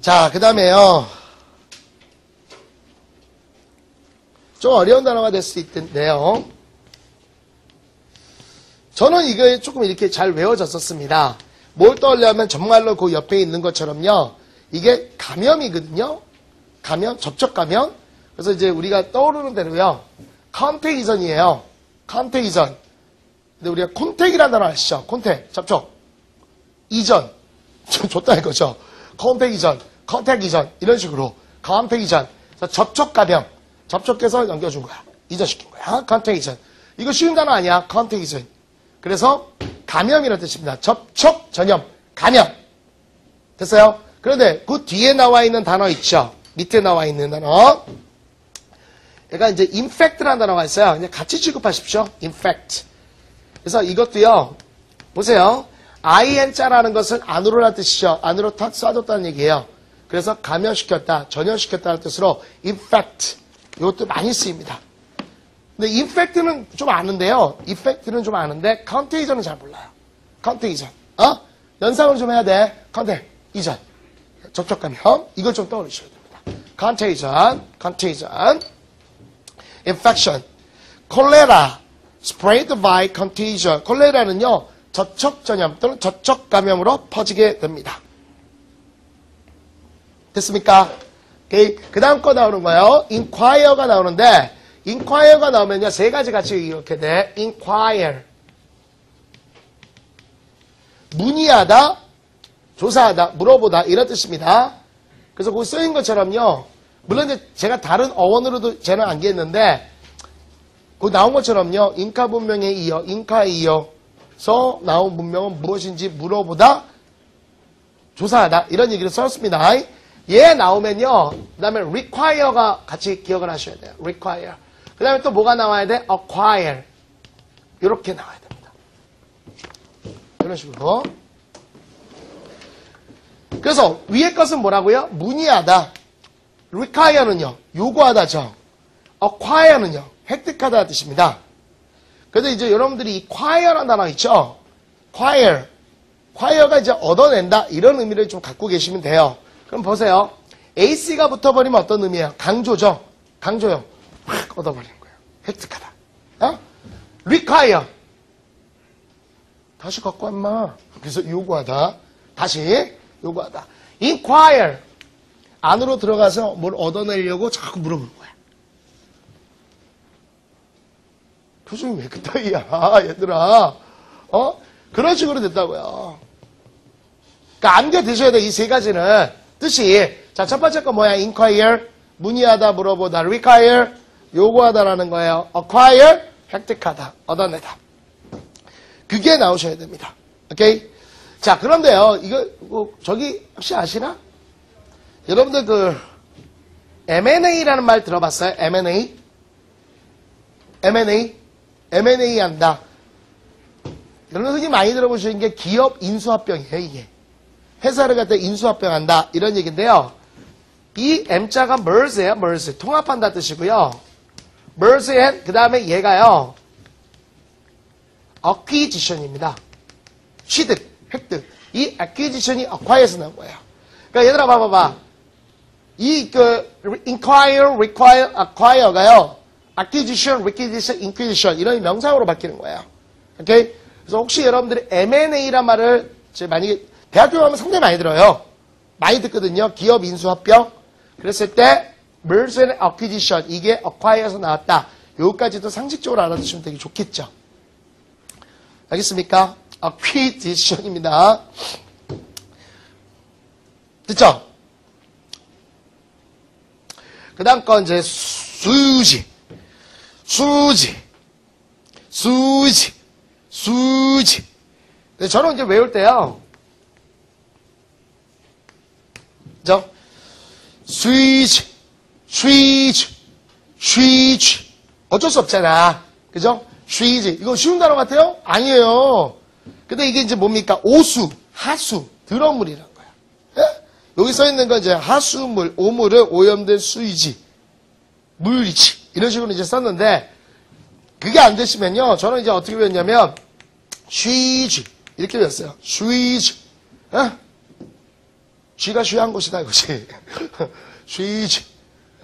자, 그 다음에요. 좀 어려운 단어가 될 수 있는데요. 저는 이거 조금 이렇게 잘 외워졌었습니다. 뭘 떠올려면 정말로 그 옆에 있는 것처럼요. 이게 감염이거든요. 감염, 접촉 감염. 그래서 이제 우리가 떠오르는 대로요. 컨테이전이에요. 컨테이전. 근데 우리가 콘택이라는 단어 아시죠? 콘택, 접촉. 이전. 좋다 이거죠. 컨테이전, 컨택 이전. 이런 식으로. 컨테이전. 그래서 접촉 감염. 접촉해서 넘겨준 거야. 이전시킨 거야. 컨테이전. 이거 쉬운 단어 아니야. 컨테이전. 그래서 감염이라는 뜻입니다. 접촉 전염. 감염. 됐어요? 그런데 그 뒤에 나와 있는 단어 있죠? 밑에 나와 있는 단어. 그러니까 이제 infect라는 단어가 있어요. 그냥 같이 취급하십시오. infect. 그래서 이것도요. 보세요. in자라는 것은 안으로라는 뜻이죠. 안으로 탁 쏴줬다는 얘기예요. 그래서 감염시켰다, 전염시켰다는 뜻으로 infect. 이것도 많이 쓰입니다. 근데 infect는 좀 아는데요. effect는 좀 아는데 contagion은 잘 몰라요. contagion. 연상을 좀 해야 돼. contagion. 접촉 감염. 이걸 좀 떠올리셔야 됩니다. contagion, contagion. infection. 콜레라. spread by contagion. 콜레라는요. 접촉 전염 또는 접촉 감염으로 퍼지게 됩니다. 됐습니까? 오케이. 그 다음 거 나오는 거예요. inquire가 나오는데 inquire가 나오면요. 세 가지 같이 이렇게 돼. inquire. 문의하다, 조사하다, 물어보다 이런 뜻입니다. 그래서 거기 쓰인 것처럼요. 물론 이제 제가 다른 어원으로도 쟤는 안겠는데 그 나온 것처럼요. 인카 문명에 이어, 인카에 이어서 나온 문명은 무엇인지 물어보다, 조사하다 이런 얘기를 썼습니다. 얘 나오면요. 그 다음에 require가 같이 기억을 하셔야 돼요. require. 그 다음에 또 뭐가 나와야 돼? acquire. 이렇게 나와야 됩니다. 이런 식으로. 그래서 위에 것은 뭐라고요? 문의하다. require는요. 요구하다죠. acquire는요. 획득하다 뜻입니다. 그래서 이제 여러분들이 이 acquire라는 단어 있죠? acquire. acquire가 이제 얻어낸다. 이런 의미를 좀 갖고 계시면 돼요. 그럼 보세요. AC가 붙어버리면 어떤 의미예요? 강조죠. 강조요. 확 얻어버리는 거예요. 획득하다. require. 다시 갖고 와, 인마. 그래서 요구하다. 다시 요구하다. inquire. 안으로 들어가서 뭘 얻어내려고 자꾸 물어보는 거야. 표정이 왜 그따위야, 얘들아. 그런 식으로 됐다고요. 그러니까 암기되셔야 돼, 이 세 가지는. 뜻이. 자, 첫 번째 거 뭐야? inquire. 문의하다, 물어보다. require. 요구하다라는 거예요. acquire. 획득하다. 얻어내다. 그게 나오셔야 됩니다. 오케이? 자, 그런데요. 이거, 저기, 혹시 아시나? 여러분들 그, M&A라는 말 들어봤어요? M&A? M&A? M&A 한다. 여러분 흔히 많이 들어보시는 게 기업 인수합병이에요, 이게. 회사를 갖다 인수합병한다. 이런 얘기인데요. 이 M자가 merge예요, merge. 통합한다 뜻이고요. merge and, 그 다음에 얘가요. acquisition입니다. 취득, 획득. 이 acquisition이 acquire에서 나온 거예요. 그러니까 얘들아 봐봐봐. 이 inquire, require, acquire가요. acquisition, requisition, inquisition 이런 명사형으로 바뀌는 거예요. 오케이? 그래서 혹시 여러분들이 M&A란 말을 만약에 대학교 가면 상당히 많이 들어요. 많이 듣거든요. 기업 인수합병. 그랬을 때 merge and acquisition 이게 acquire에서 나왔다. 요까지도 상식적으로 알아두시면 되게 좋겠죠. 알겠습니까? acquisition입니다. 됐죠? 그 다음 건 이제 수지. 저는 이제 외울 때요. 그죠? switch. 어쩔 수 없잖아. 그죠? switch. 이거 쉬운 단어 같아요? 아니에요. 근데 이게 이제 뭡니까? 오수, 하수, 들어물이라는 거야. 예? 여기 써 있는 건 이제 하수물, 오물을 오염된 수이지, 물이지. 이런 식으로 이제 썼는데, 그게 안 되시면요. 저는 이제 어떻게 배웠냐면, 쉬지. 이렇게 배웠어요. 쉬지. 쥐가 쉬한 곳이다 이거지. 쉬지.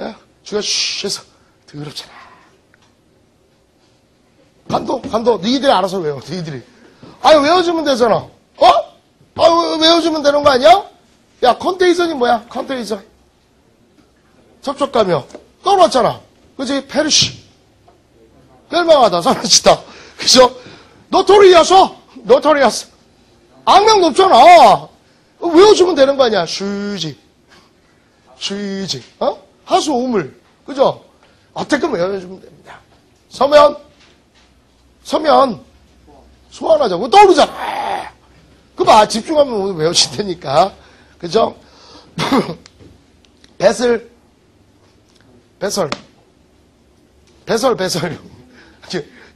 예? 쥐가 쉬해서 더럽잖아. 간도. 너희들이 알아서 외워. 너희들이. 아유, 외워주면 되잖아. 어? 아유, 외워주면 되는 거 아니야? 야, 컨테이전이 뭐야? 컨테이전. 접촉감이요. 떠올랐잖아. 그치? 페르시. 멸망하다, 사라지다. 그죠? 노토리아스. 악명 높잖아. 외워주면 되는 거 아니야? 쉬지. 어? 하수 오물. 그죠? 어떻게 외워주면 됩니다. 서면. 소환하자고. 떠오르잖아. 그 봐. 집중하면 오늘 외워진다니까. 그죠? 배설.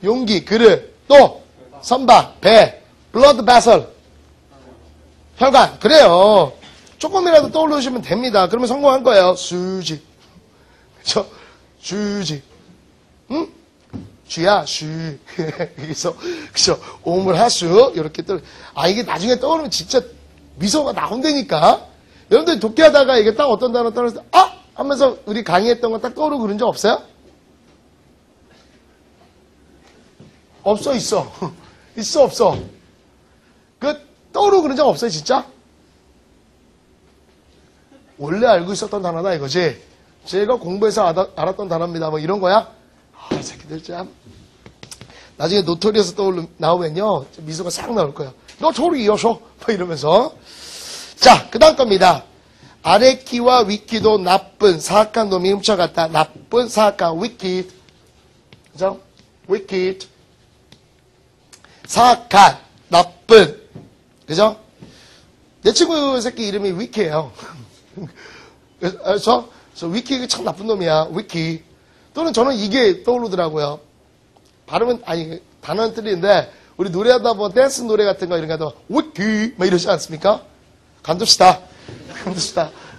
용기, 그릇, 또, 선박, 배, 블러드 베설. 혈관. 그래요. 조금이라도 떠올리시면 됩니다. 그러면 성공한 거예요. 수지. 그죠? 수지. 응? 쥐야, 슈. 그래서, 그죠? 오물, 하수. 이렇게 이게 나중에 떠오르면 진짜 미소가 나온다니까? 여러분들 독해하다가 이게 딱 어떤 단어 떨어졌을 때, 아! 하면서 우리 강의했던 거 딱 떠오르고 그런 적 없어요? 없어, 있어. 있어, 없어. 떠오르고 그런 적 없어요, 진짜? 원래 알고 있었던 단어다, 이거지? 제가 공부해서 알았던 단어입니다. 뭐 이런 거야? 이 새끼들 참. 나중에 노토리에서 나오면요. 미소가 싹 나올 거야. 노토리여서. 뭐 이러면서. 자, 그 다음 겁니다. 아래 키와 위키도 나쁜, 사악한 놈이 훔쳐갔다. 나쁜, 사악한, wicked. 그죠? wicked. 사악한, 나쁜. 그죠? 내 친구 새끼 이름이 위키예요. 그래서 위키 참 나쁜 놈이야. 위키. 또는 저는 이게 떠오르더라고요. 발음은, 단어는 틀리는데, 우리 노래하다 보면 댄스 노래 같은 거 이런 거 하다 보면, 위키! 막 이러지 않습니까? 간둡시다.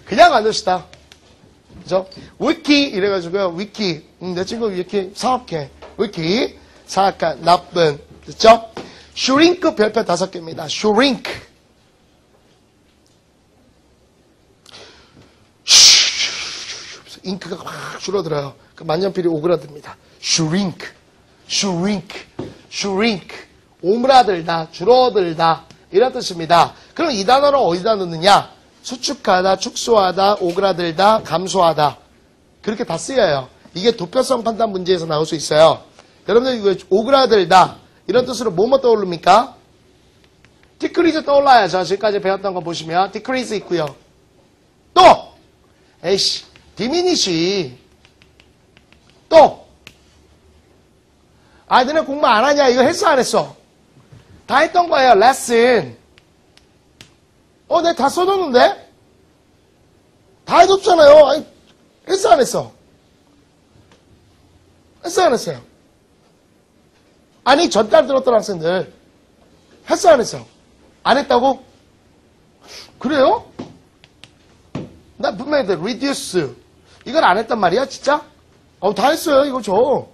그냥 간둡시다. 그죠? 위키! 이래가지고요. 위키. 내 친구 위키. 사악해. 위키. 사악한, 나쁜. 됐죠? 슈링크 별표 5개입니다. 슈링크. 잉크가 확 줄어들어요. 그 만년필이 오그라듭니다. 슈링크. 오므라들다, 줄어들다. 이런 뜻입니다. 그럼 이 단어를 어디다 넣느냐? 수축하다, 축소하다, 오그라들다, 감소하다. 그렇게 다 쓰여요. 이게 도표성 판단 문제에서 나올 수 있어요. 여러분들 이거 오그라들다. 이런 뜻으로 뭐뭐 떠오릅니까? 디크리즈 떠올라야죠. 지금까지 배웠던 거 보시면 디크리즈 있고요. 또! 디미니시. 또! 너네 공부 안 하냐? 이거 했어, 안 했어? 다 했던 거예요. 레슨. 내가 다 써줬는데? 다 해줬잖아요. 했어, 안 했어? 했어, 안 했어요? 전달 들었던 학생들. 했어, 안 했어? 안 했다고? 그래요? 나 분명히 reduce. 이걸 안 했단 말이야, 진짜? 다 했어요, 이거 줘.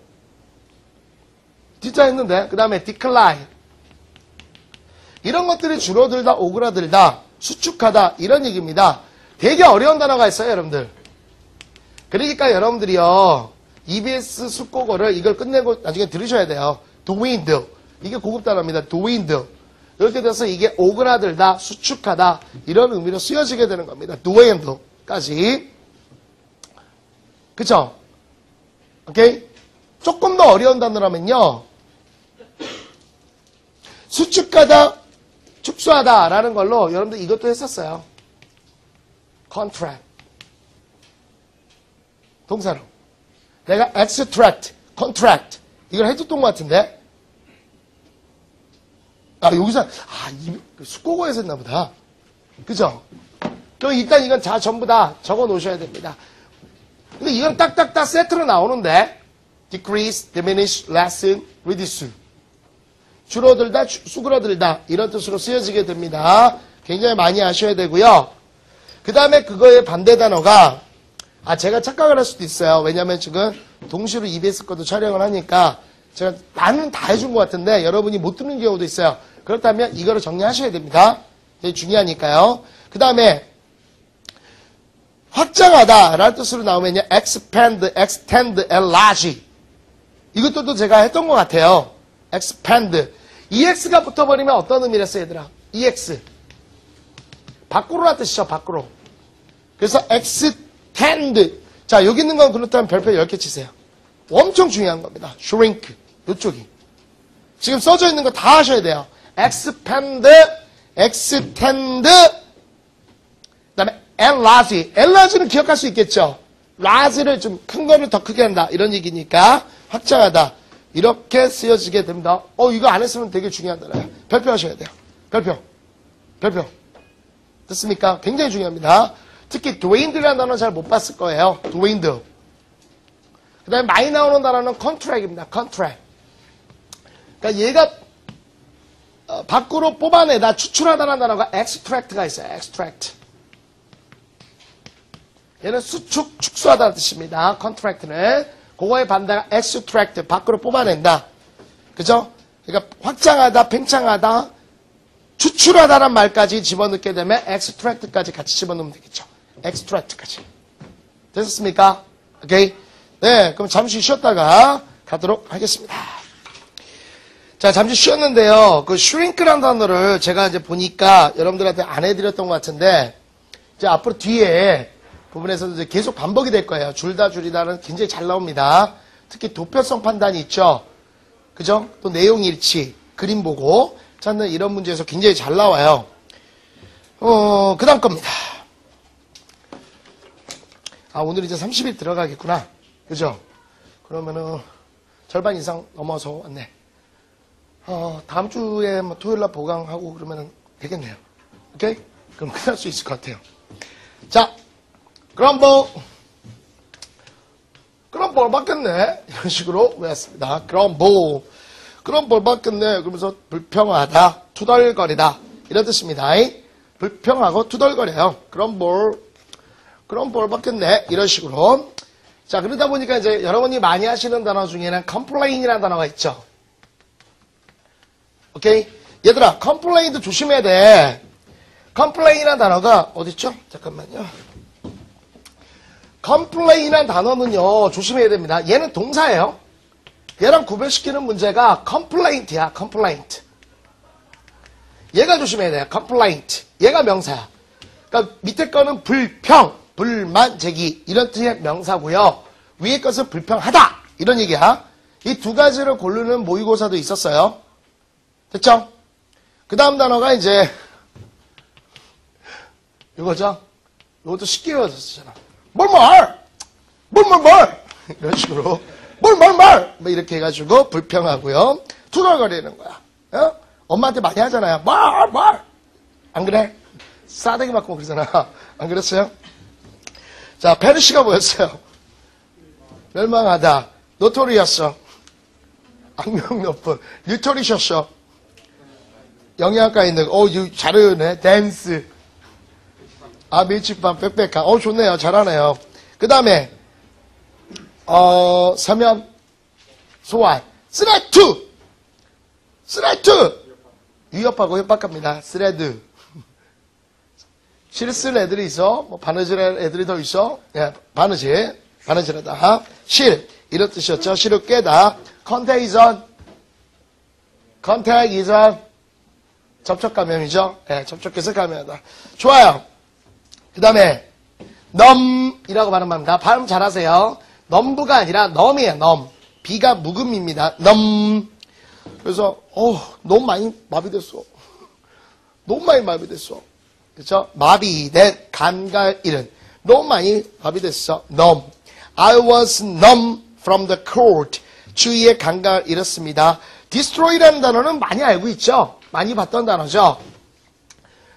진짜 했는데. 그 다음에 decline. 이런 것들이 줄어들다, 오그라들다, 수축하다, 이런 얘기입니다. 되게 어려운 단어가 있어요, 여러분들. 그러니까 여러분들이요, EBS 숙고고를 이걸 끝내고 나중에 들으셔야 돼요. dwindle. 이게 고급 단어입니다. dwindle. 이렇게 돼서 이게 오그라들다, 수축하다, 이런 의미로 쓰여지게 되는 겁니다. dwindle까지. 그쵸? 오케이? 조금 더 어려운 단어라면요, 수축하다, 축소하다 라는 걸로 여러분들 이것도 했었어요. contract. 동사로. 내가 extract, contract. 이걸 해줬던 것 같은데? 여기서, 숙고고에서 했나 보다. 그죠? 그럼 일단 이건 전부 다 적어 놓으셔야 됩니다. 근데 이건 딱딱딱 세트로 나오는데, decrease, diminish, lessen, reduce. 줄어들다, 수그러들다. 이런 뜻으로 쓰여지게 됩니다. 굉장히 많이 아셔야 되고요. 그 다음에 그거의 반대 단어가, 제가 착각을 할 수도 있어요. 왜냐면 지금 동시로 EBS 것도 촬영을 하니까 제가 나는 다 해준 것 같은데 여러분이 못 듣는 경우도 있어요. 그렇다면 이거를 정리하셔야 됩니다. 되게 중요하니까요. 그 다음에 확장하다 라는 뜻으로 나오면요. expand, extend, enlarge. 이것도 또 제가 했던 것 같아요. expand. ex가 붙어버리면 어떤 의미랬어, 얘들아? ex. 밖으로라는 뜻이죠, 밖으로. 그래서 extend. 자, 여기 있는 건 그렇다면 별표 10개 치세요. 엄청 중요한 겁니다. shrink. 이쪽이. 지금 써져 있는 거 다 하셔야 돼요. expand, extend, 그 다음에 enlarge. enlarge는 기억할 수 있겠죠? large를 좀 큰 거를 더 크게 한다. 이런 얘기니까 확장하다. 이렇게 쓰여지게 됩니다. 이거 안 했으면 되게 중요한 단어예요. 별표 하셔야 돼요. 별표. 됐습니까? 굉장히 중요합니다. 특히 dwindle이라는 단어는 잘 못 봤을 거예요. dwindle. 그 다음에 많이 나오는 단어는 contract입니다. contract. 그러니까 얘가 밖으로 뽑아내다, 추출하다라는 단어가 extract가 있어요. extract. 얘는 수축, 축소하다는 뜻입니다. contract는. 그거의 반대가 extract, 밖으로 뽑아낸다. 그죠? 그러니까 확장하다, 팽창하다, 추출하다란 말까지 집어넣게 되면 extract까지 같이 집어넣으면 되겠죠. extract까지. 됐습니까? 오케이? 네, 그럼 잠시 쉬었다가 가도록 하겠습니다. 자, 잠시 쉬었는데요. 그 shrink라는 단어를 제가 이제 보니까 여러분들한테 안 해드렸던 것 같은데, 이제 앞으로 뒤에 부분에서도 이제 계속 반복이 될 거예요. 줄다 줄이다는 굉장히 잘 나옵니다. 특히 도표성 판단이 있죠. 그죠? 또 내용 일치, 그림 보고 찾는 이런 문제에서 굉장히 잘 나와요. 그 다음 겁니다. 오늘 이제 30일 들어가겠구나. 그죠? 그러면은 절반 이상 넘어서 왔네. 다음 주에 뭐 토요일 날 보강하고 그러면은 되겠네요. 오케이? 그럼 끝날 수 있을 것 같아요. 자, 그럼 뭘 받겠네? 이런 식으로 외웠습니다. 그럼 뭘 받겠네? 그러면서 불평하다, 투덜거리다. 이런 뜻입니다. 불평하고 투덜거려요. 그럼 뭘 받겠네? 이런 식으로. 자, 그러다 보니까 이제 여러분이 많이 하시는 단어 중에는 complain이라는 단어가 있죠. 오케이? 얘들아, complain도 조심해야 돼. complain이라는 단어가 어딨죠? 잠깐만요. complain이라는 단어는요, 조심해야 됩니다. 얘는 동사예요. 얘랑 구별시키는 문제가 complaint야, complaint. 얘가 조심해야 돼요. complaint. 얘가 명사야. 그러니까 밑에 거는 불평, 불만, 제기 이런 뜻의 명사고요. 위에 것은 불평하다 이런 얘기야. 이 두 가지를 고르는 모의고사도 있었어요. 됐죠? 그 다음 단어가 이제 이거죠. 이것도 쉽게 외워졌잖아. 뭘 이런 식으로 뭐 이렇게 해가지고 불평하고요. 투덜거리는 거야. 엄마한테 많이 하잖아요. 안 그래? 싸대기 맞고 그러잖아. 안 그랬어요? 자, 페르시가 뭐였어요? 멸망하다. 노토리였어. 악명 높은. 뉴토리셨어. 영양가 있는 거. 잘 외우네. 댄스. 밀치빵, 빽빽한. 좋네요. 잘하네요. 그 다음에, 서면, 소환. 스레트! 위협하고 협박합니다. 스레드. 실쓸 애들이 있어. 바느질 애들이 더 있어. 예, 바느질하다. 실. 이런 뜻이었죠. 실을 깨다. 컨테이전. 접촉 감염이죠. 예, 접촉해서 감염하다. 좋아요. 그 다음에 넘이라고 발음합니다. 발음 잘하세요. 넘부가 아니라 넘이에요. 넘. 비가 묵음입니다. 넘. 그래서 너무 많이 마비됐어. 그렇죠? 마비된 감각 잃은. 너무 많이 마비됐어. numb. I was numb from the cold. 주위의 감각을 잃었습니다. destroy라는 단어는 많이 알고 있죠? 많이 봤던 단어죠?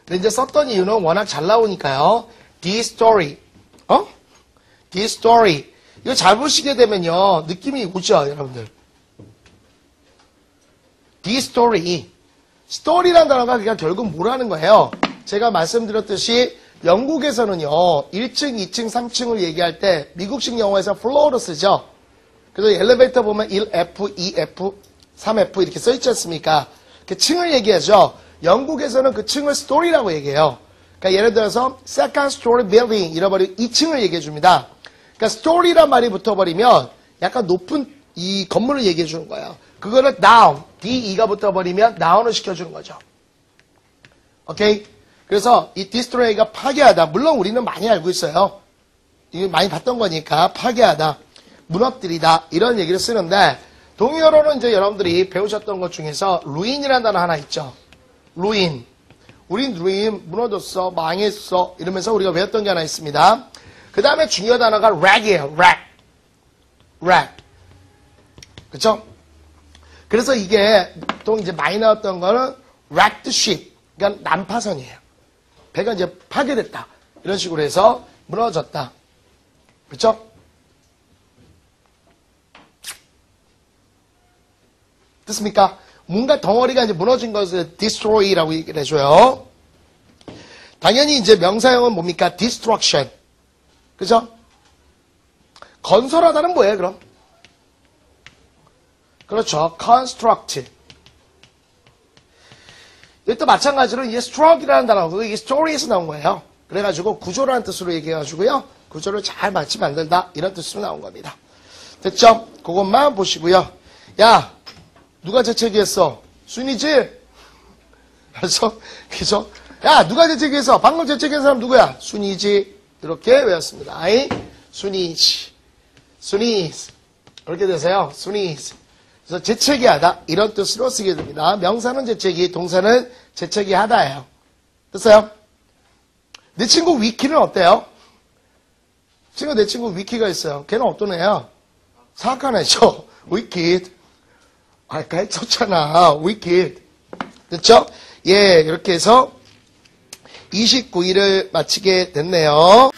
근데 이제 썼던 이유는 워낙 잘 나오니까요. destroy. destroy. 이거 잘 보시게 되면요. 느낌이 오죠, 여러분들? destroy. story라는 단어가 그냥 결국 뭐라는 거예요? 제가 말씀드렸듯이 영국에서는요. 1층, 2층, 3층을 얘기할 때 미국식 영어에서 floor를 쓰죠. 그래서 엘리베이터 보면 1F, 2F, 3F 이렇게 써있지 않습니까? 그 층을 얘기하죠. 영국에서는 그 층을 story라고 얘기해요. 그러니까 예를 들어서 second story building 잃어버린 2층을 얘기해 줍니다. 그러니까 story란 말이 붙어버리면 약간 높은 이 건물을 얘기해 주는 거예요. 그거를 down, D-E가 붙어버리면 down을 시켜주는 거죠. 오케이? 그래서 이 destroy가 파괴하다. 물론 우리는 많이 알고 있어요. 이거 많이 봤던 거니까 파괴하다, 무너뜨리다 이런 얘기를 쓰는데 동의어로는 이제 여러분들이 배우셨던 것 중에서 ruin이라는 단어 하나 있죠. ruin. 우린 ruin, 무너졌어, 망했어 이러면서 우리가 외웠던 게 하나 있습니다. 그 다음에 중요 단어가 wreck이에요. wreck. 그쵸? 그래서 이게 보통 이제 많이 나왔던 거는 wrecked ship. 그러니까 난파선이에요. 배가 이제 파괴됐다. 이런 식으로 해서 무너졌다. 그쵸? 됐습니까? 뭔가 덩어리가 이제 무너진 것을 destroy라고 얘기를 해줘요. 당연히 이제 명사형은 뭡니까? destruction. 그죠? 건설하다는 뭐예요, 그럼? 그렇죠. construct. 이것도 마찬가지로 이게 struck이라는 단어고 이게 story에서 나온 거예요. 그래가지고 구조라는 뜻으로 얘기해가지고요. 구조를 잘 맞지 만들다 이런 뜻으로 나온 겁니다. 됐죠? 그것만 보시고요. 야, 누가 재채기했어? 순이지? 그래서 그죠? 야, 누가 재채기했어? 방금 재채기한 사람 누구야? 순이지. 이렇게 외웠습니다. 아이, 순이지. 순이지. 이렇게 되세요. 순이지. 그래서 재채기하다 이런 뜻으로 쓰게 됩니다. 명사는 재채기, 동사는 재채기하다예요. 됐어요? 내 친구 위키는 어때요? 내 친구 위키가 있어요. 걔는 어떤 애야? 사악한 애죠. 위키. 아까 했었잖아. 위키. 됐죠? 예, 이렇게 해서 29일을 마치게 됐네요.